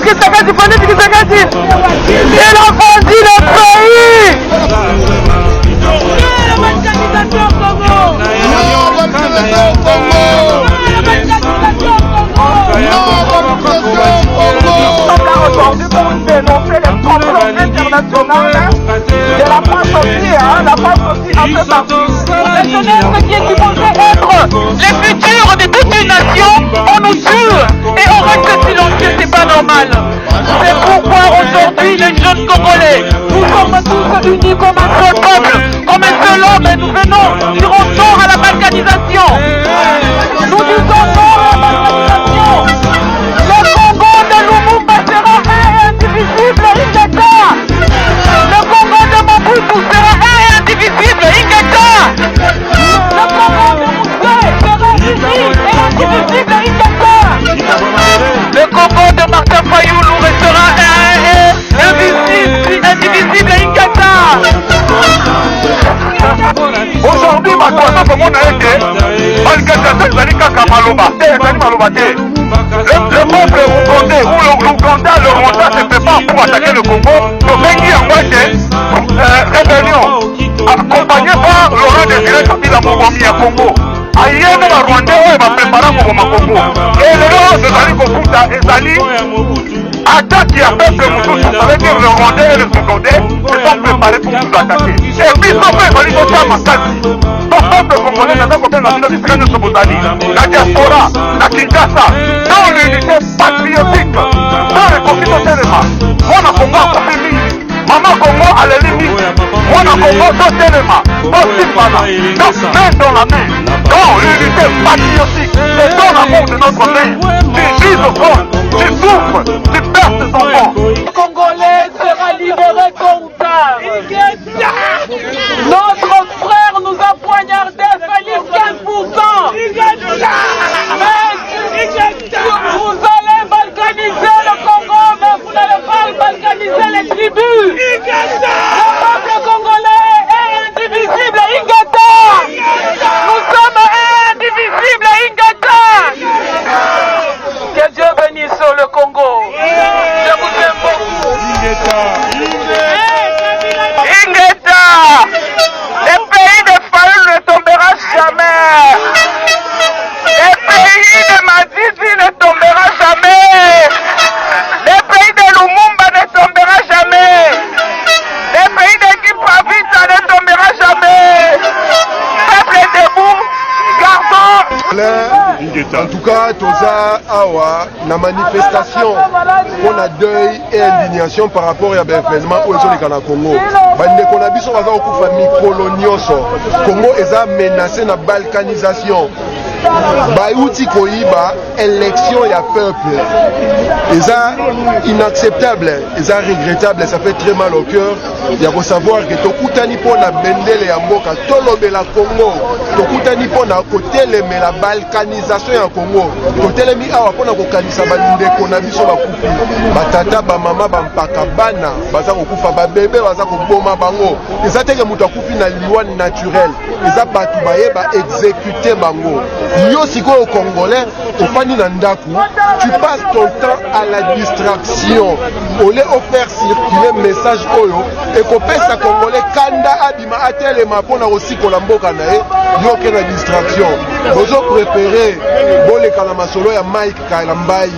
Il a vendu le pays. Aujourd'hui pour dénoncer les complots internationaux de la France aussi, la France aussi un peu partout. La jeunesse qui est supposée être les futurs de toute une nation, on nous tue et on reste silencieux, c'est pas normal. C'est pourquoi aujourd'hui les jeunes Congolais, nous sommes tous unis comme un seul peuple, comme un seul homme, et nous venons, dirons non à la balkanisation. Nous disons non à la balkanisation. Le Congo de Lumumba sera indivisible, Ingeta. Le Congo de Mobutu sera indivisible, Ingeta. Le Congo de Moussé sera indivisible, Ingeta. Le Congo de Martin Fayoulou restera indivisible, Ingeta. Aujourd'hui, ma croissance au monde a été balkanisation, c'est-à-dire Kakamaloba. Le peuple ougandais ou l'Ouganda, le Rwanda se prépare pour attaquer le Congo. Le pays en voie rébellion, accompagné par Laurent Désiré Kabila Mogomi à Congo. Aïe, le Rwandais va préparer pour ma Congo. Et le Laurent Désiré Kokuta Ezali attaque à peuple Moussousou, ça veut dire le Rwandais et le Ougandais se sont préparés pour nous attaquer. Et puis, son peuple va dire que Makasi. Son peuple congolais n'a pas compris la vie de Bikane Sobozali, la diaspora, la Kinshasa, dans l'unité patriotique, dans les conflits d'éléments. Mon Congo a compris mille. Maman Congo a les limites. Mon Congo d'autres éléments. Aussi voilà. Donc, main dans la main, dans l'unité patriotique et dans l'amour de notre pays. Tu vises au fond, tu souffres, tu perds tes enfants. Le Congolais sera libéré tôt ou tard. Notre frère nous a poignardé, failli 15%. Mais vous allez balkaniser le Congo, mais vous n'allez pas balkaniser les tribus. Le peuple congolais est indivisible, Ingeta. Nous sommes indivisibles, Ingeta. Que Dieu bénisse le Congo. Je vous aime beaucoup. Ingeta. Le pays de Fayoulou ne tombera jamais. Le pays de Madidi ne tombera jamais. Le pays de Lumumba ne tombera jamais. Le pays de Kipavita ne tombera jamais. Peuple debout, gardons. En tout cas, Toza Awa, la manifestation, on a deuil et indignation par rapport à l'événement où ils sont au Congo. Bande qu'on a vu sur la micro-colonioso. Congo est menacé la balkanisation. Baouti Koyiba, élection et peuple. C'est inacceptable, c'est regrettable, ça fait très mal au cœur. Il y a que savoir que Tokutani pour la bendele ya mboka, tolobe la Congo, Tokutani pour la côté mais la balkanisation ya Congo. Totele mi awa pour na kokanisa balinde kona biso bakufi. Batata ba mama ba mpaka bana, baza kokufa ba bébé baza koboma bango. Ezateke mutu akufi na liwa naturel. Eza batu baye ba exécuter bango. Yo sikoyo Congolais, ofani na ndaku, tu passes ton temps à la distraction. Olé au faire circuler message oyo et qu'on pèse à Congolais kanda abima atelema pona aussi ko lamboka na e yo ke na distraction. Bozo préféré bolé kana masolo ya Mike Kalambai,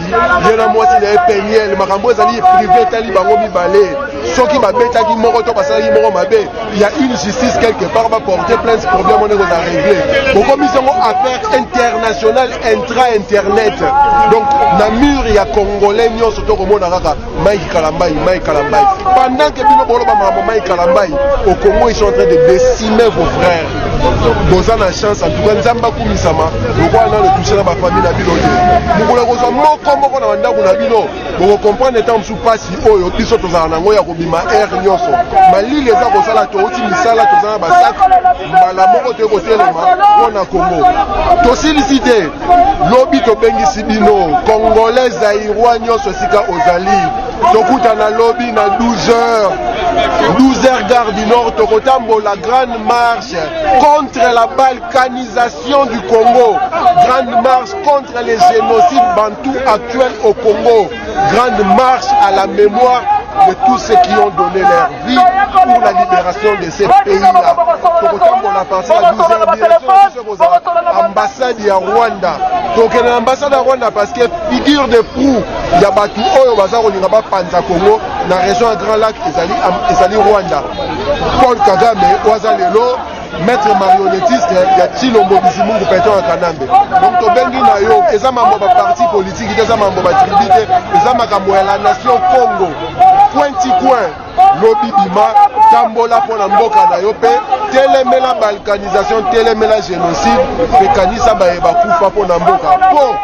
yena mwasi na Peniel makambo ezali privé tali bango mibale. Soki babeta ki moko to basali moko mabe, il y a une justice quelque part va porter plainte, ce problème on est à régler. Pour commission affaires internationales intra-internet. Donc na mur il y a Congolais nyo surtout comme on a Mike Kalambai. Pendant que bino bolo ba Mike Kalambai au Congo ils sont en train de décimer vos frères. Boza na chance en tout cas nzamba kumisama. Pourquoi on a le toucher dans ma famille na bino te. Mukula kozo moko na ndako na bino. Vous comprenez tant sous pasi oyo biso tozana nango ya kobima air nyoso. Malili eza kozala to oti misala tozana ba sac mbala moko te kotelema pona Congo. Tosilicité lobi to bengisi bino Congolais zaïrois nyoso sika ozali. tokuta na lobby na 12h gare du Nord tokotambo la grande marche contre la balkanisation du Congo, grande marche contre les génocides bantous actuels au Congo, grande marche à la mémoire de tous ceux qui ont donné leur vie pour la libération de ces pays-là. Tokotambo la partie à 12h ambassade ya Rwanda. Donc l'ambassade à Rwanda parce que figure de proue il y a batu oyo baza kolinga ba panza Congo na région à Grand Lac ezali Rwanda. Paul Kagame wazalelo maître marionnettiste ya Chilombo Bizimungu Peton à Kanambe. Donc tobengi na yo eza mambo ba parti politique eza mambo ba tribité eza makambo ya la nation Congo. Pointi coin lobi bima tambola pona mboka na yo pe telemela balkanisation telemela génocide pe kanisa ba kufa pona mboka po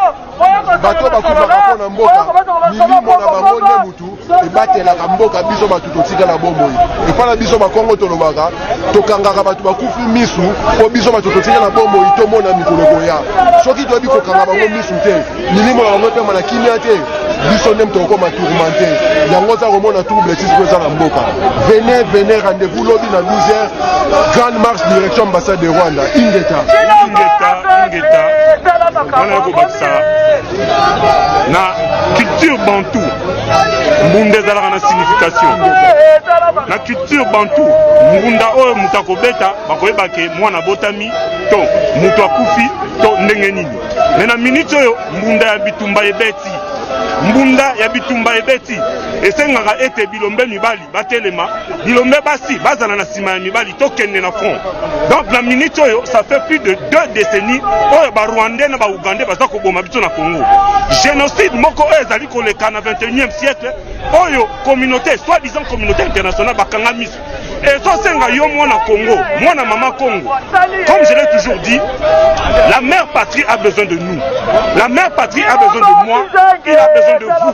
bato bakufa pona mboka milimo na bango nde mutu ebatelaka mboka biso bato totika na bomoi epana biso bakongo tolobaka tokangaka bato bakufi misu po biso bato totika na bomoi tomona mikolo koya soki toyebi kokanga bango misu te milimo na bango epema na kimia te biso nde tokoma tourmente yango za komona trouble tisi ko eza na mboka. Venez rendez-vous lobby na 12h grande marche direction ambassade de Rwanda. Ingeta wana kobakisa na culture bantu mbunda ezalaka na signification na culture bantu mbunda oyo mutu akobeta bakoyebake mwana botami to mutu akufi to ndenge nini me na minute oyo mbunda ya bitumba ebeti mbunda ya bitumba ebeti esengaka ete bilombe mibali batelema bilombe basi bazana na sima ya mibali tokende na front. Donc na minute oyo ça fait plus de 2 décennies oyo ba Rwandais na ba Ougandais baza koboma biso na Congo. Génocide moko oyo ezali koleka na 21e siècle oyo communauté soi-disant communauté internationale bakanga miso ezosenga yo mwana Congo mwana mama Congo. Comme je l'ai toujours dit, la mère patrie a besoin de nous, la mère patrie a besoin de moi, il a besoin de vous.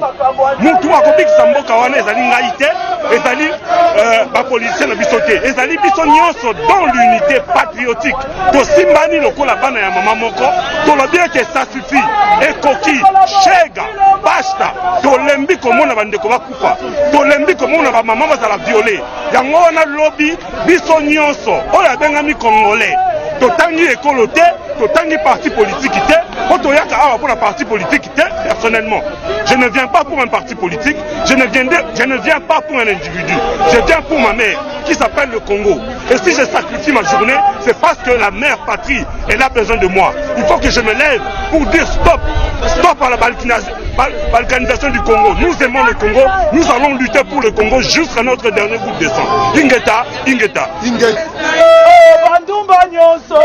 Mutu akobikisa mboka wana ezali ngai te ezali bapolitien na biso te ezali biso nyonso dans l'unité patriotique tosimbani lokola bana ya mama moko tolobi ete ça suffit ekoki shega basta tolembi komona bandeko bakufa tolembi komona bamama bazala violé yango wana lobi biso nyonso oyo abengami congolais totangi ekolo te totangi parti politique te otoyaka awa pour la parti politique te. Personnellement je ne viens pas pour un parti politique, je ne viens pas pour un individu, je viens pour ma mère qui s'appelle le Congo. Et si je sacrifie ma journée, c'est parce que la mère patrie, elle a besoin de moi. Il faut que je me lève pour dire stop à la balkanisation du Congo. Nous aimons le Congo, nous allons lutter pour le Congo jusqu'à notre dernier goutte de sang. Ingeta. Bandumba nyonso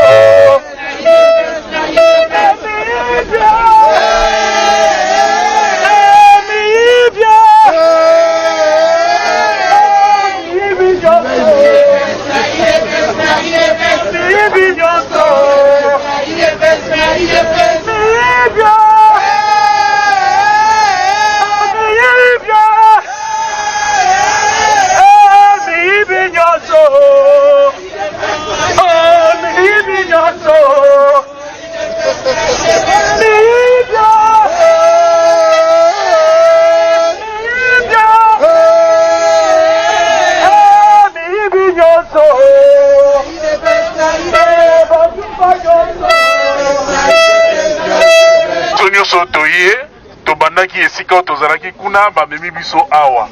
tobandaki esika tozalaki kuna bamemi biso awa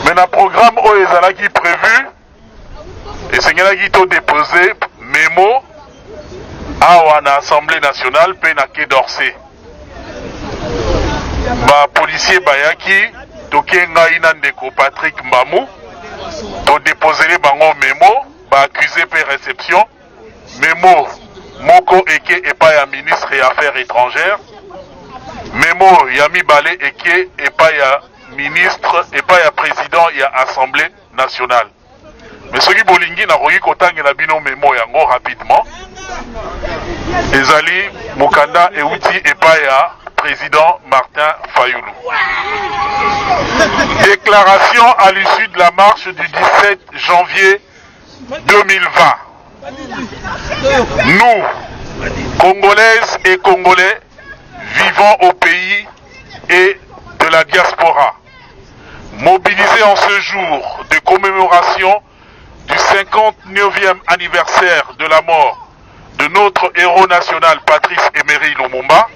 mais na programme oyo ezalaki prévu esengelaki to déposer memo awa na Assemblée nationale pe na Quai d'Orsay. Ba policier bayaki toke ngai na ndeko Patrick Mbamou to déposer bango memo ba accusé pe réception memo moko eke epa ya ministre ya affaires étrangères memo ya mibale eke epa ya ministre epa ya président ya Assemblée nationale. Mais soki bolingi na koki kotangela bino memo yango rapidement ezali mokanda euti epa ya président Martin Fayoulou. Déclaration à l'issue de la marche du 17 janvier 2020. Nous, Congolaises et Congolais, vivant au pays et de la diaspora, Mobilisés en ce jour de commémoration du 59e anniversaire de la mort de notre héros national Patrice Emery Lumumba,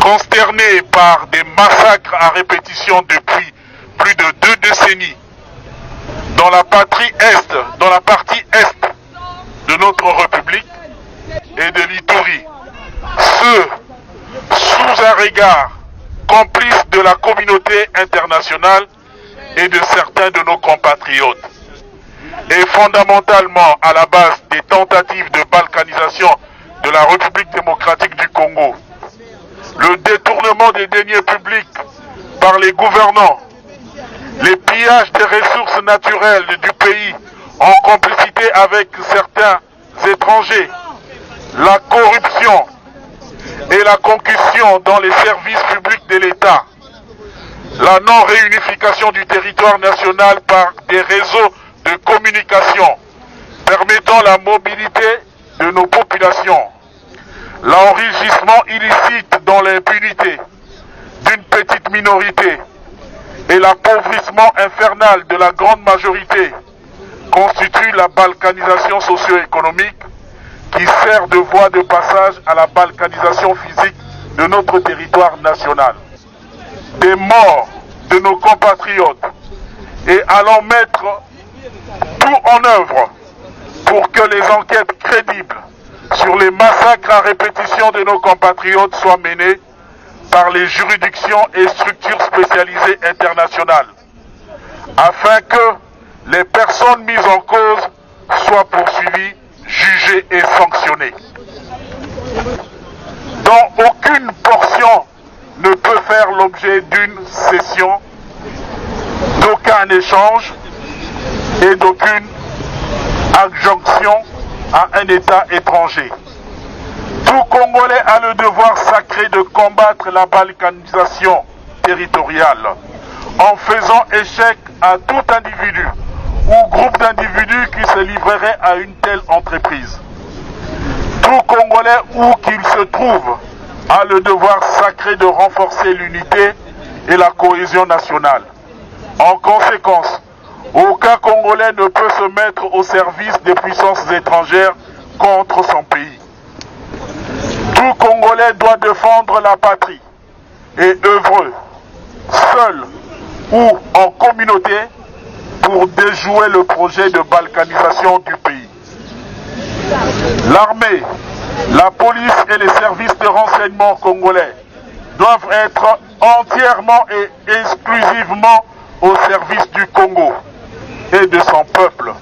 consternés par des massacres à répétition depuis plus de 2 décennies dans la partie est de notre République et de l'Ituri, ce sous un regard complice de la communauté internationale et de certains de nos compatriotes, et fondamentalement à la base des tentatives de balkanisation de la République démocratique du Congo, le détournement des deniers publics par les gouvernants, les pillages des ressources naturelles du pays en complicité avec certains étrangers, la corruption et la concussion dans les services publics de l'État, la non-réunification du territoire national par des réseaux de communication permettant la mobilité de nos populations, l'enrichissement illicite dans l'impunité d'une petite minorité et l'appauvrissement infernal de la grande majorité constituent la balkanisation socio-économique qui sert de voie de passage à la balkanisation physique de notre territoire national. Des morts de nos compatriotes et allons mettre tout en œuvre pour que les enquêtes crédibles sur les massacres à répétition de nos compatriotes soient menées par les juridictions et structures spécialisées internationales, afin que les personnes mises en cause soient poursuivies, jugées et sanctionnées. Dont aucune portion ne peut faire l'objet d'une cession, d'aucun échange et d'aucune adjonction à un État étranger. Tout Congolais a le devoir sacré de combattre la balkanisation territoriale en faisant échec à tout individu ou groupe d'individus qui se livrerait à une telle entreprise. Tout Congolais, où qu'il se trouve, a le devoir sacré de renforcer l'unité et la cohésion nationale. En conséquence, aucun Congolais ne peut se mettre au service des puissances étrangères contre son pays. Tout Congolais doit défendre la patrie et œuvrer, seul ou en communauté, pour déjouer le projet de balkanisation du pays. L'armée, la police et les services de renseignement congolais doivent être entièrement et exclusivement au service du Congo et de son peuple.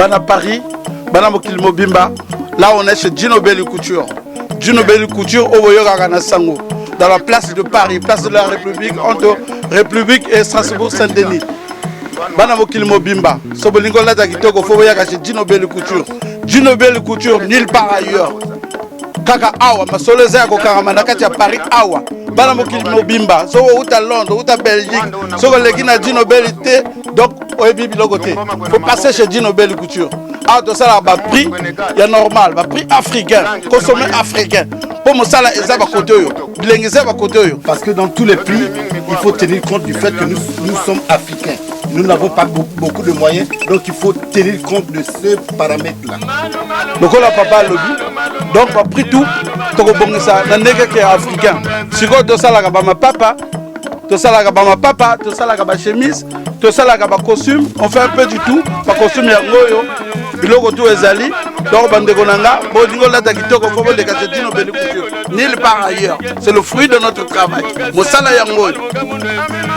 Bana Paris, Bana Mokili Mobimba. Là, on est chez Gino Belli Couture. Gino Belli Couture, au Boyoga Sango. Dans la place de Paris, place de la République, entre République et Strasbourg-Saint-Denis. Bana Mokili Mobimba. Sobolingo Lata Kitoko, Foboyaga chez Gino Belli Couture. Gino Belli Couture, nulle part ailleurs. Kaka Awa, ma soleza ko karamana kati ya Paris Awa. Bana Mokili Mobimba, so uta Londres, uta Belgique, so ko lekina Gino Belli te, donc oyebi biloko te. Faut passer chez Gino Belli Couture. Ah, tout ça là, bah prix, il y a normal, bah prix africain, consommé africain. Pour mon salaire, ils ont côté yo, bilingue ils ont côté yo. Parce que dans tous les prix, il faut tenir compte du fait que nous sommes africains. Nous n'avons pas beaucoup de moyens, donc il faut tenir compte de ces paramètres-là. Donc on a papa lobby, donc on a pris tout, donc on a ça, dans les qui est africain. Si on a ça là, ma papa, tout ça là, ma papa, tout ça là, ma chemise, tout ça là, ma costume, on fait un peu du tout, ma costume est ngoyo, biloko tout ezali, donc bande konanga, bodingo la takitoko faut le cacher Gino Belli Couture, nulle part ailleurs. C'est le fruit de notre travail. Mosala yango,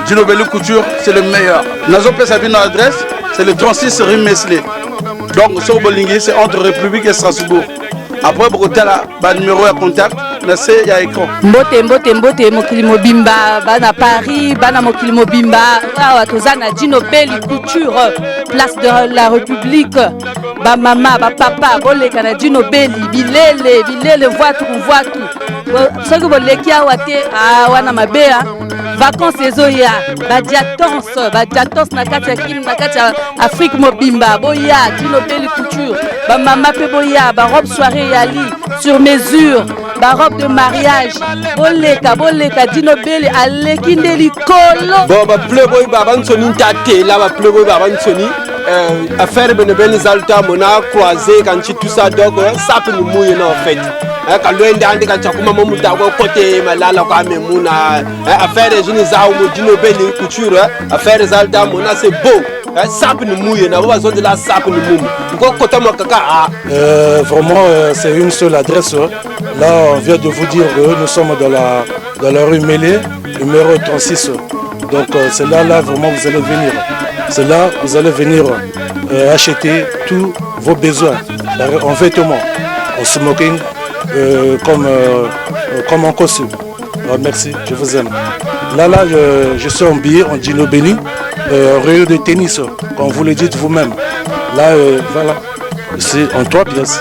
Gino Belli Couture, c'est le meilleur. Nazo pesa bien adresse, c'est le 36 rue Mesley. Donc sur Bolingui, c'est entre République et Strasbourg. Après pour tala, ba numéro de contact, na c'est ya écran. Mbote Mokili Mobimba, bana Paris, bana Mokili Mobimba, awa tozana Gino Belli Couture, place de la République. Ba mama, ba papa, boleka na Gino Belli, bilele voiture. Soki boleki awa te, wana mabea. Vacances ezoya, ba diatons na kati ya kini na kati ya Afrique Mobimba, boya Gino Belli Couture, ba mama pe boya, ba robe soirée yali sur mesure, ba robe de mariage, boleka Gino Belli aleki ndeli kolo. Bon ba playboy ba bansoni tate, là ba playboy ba bansoni affaire benebeni zalta mona croisé quand tout ça donc ça peut nous mouiller en fait. Quand l'on est quand tu as mon côté malala kwa memuna affaire de jeunes za ou Gino Belli Couture affaire zalta mona c'est beau. Ça peut nous mouiller, n'a pas besoin de la ça peut nous mouiller. Vraiment c'est une seule adresse. Là on vient de vous dire que nous sommes dans la rue Mélé, numéro 36. Donc c'est là vraiment vous allez venir. C'est là vous allez venir acheter tous vos besoins en vêtements, en smoking, comme en costume. Merci, je vous aime. Là je suis en billet en Gino Belli, rayon de tennis, comme vous le dites vous-même. Là voilà, c'est en 3 pièces.